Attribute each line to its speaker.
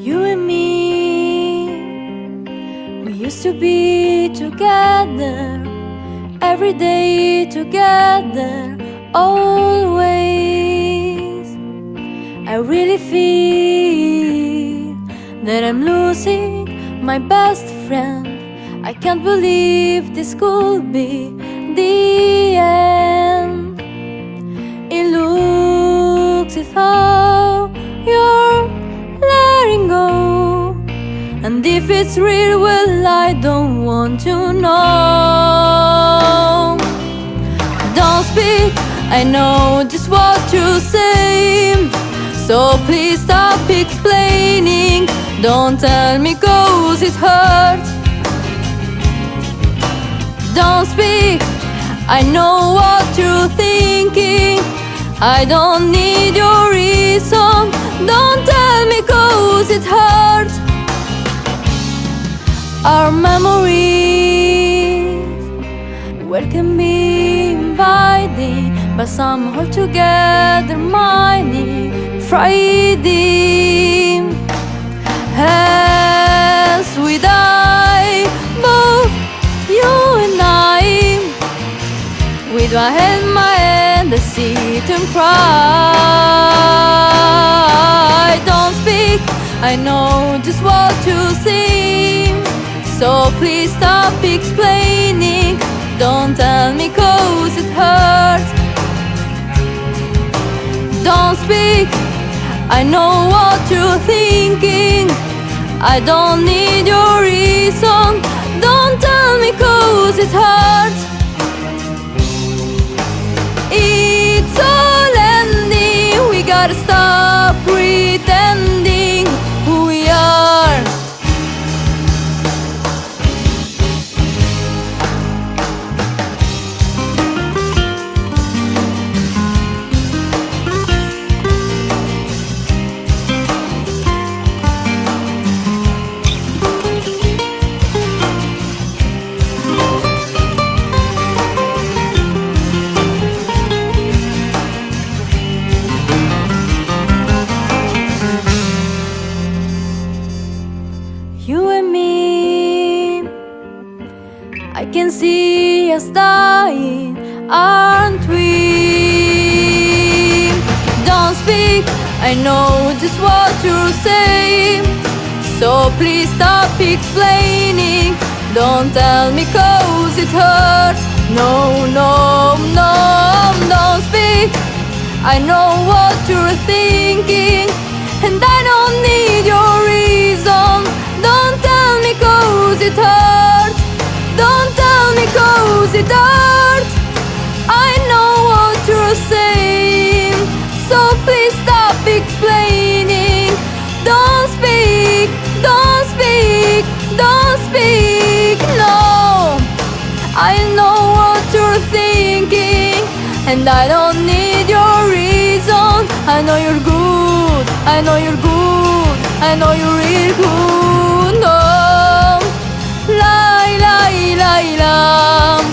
Speaker 1: You and me, we used to be together, every day together, always. I really feel that I'm losing my best friend. I can't believe this could be the end. It looks as though you're letting go, and if it's real, well, I don't want to know. Don't speak, I know just what to say, so please stop explaining. Don't tell me 'cause it hurts. Don't speak, I know what you're thinking. I don't need your reason. Don't tell me 'cause it hurts. Our memories, well, can be inviting, but some hold together mighty Friday. As we die, both you and I, with my head in my hand, I sit and cry. Don't speak, I know just what to say, so please stop explaining. Don't tell me 'cause it hurts. Don't speak, I know what you're thinking. I don't need your reason. Don't tell me 'cause it hurts. It's all ending. We gotta stop pretending who we are. You and me, I can see us dying, aren't we? Don't speak, I know just what you're saying, so please stop explaining. Don't tell me 'cause it hurts. No, no, no, don't speak. I know what you're thinking, and I don't need your reason. Don't tell me 'cause it hurts. Don't tell me 'cause it hurts. I know what you're saying, so please stop explaining. Don't speak, don't speak, don't speak, no. I know what you're thinking, and I don't need your reason. I know you're good, I know you're good, I know you're real good. No, lie, lie, lie, lie.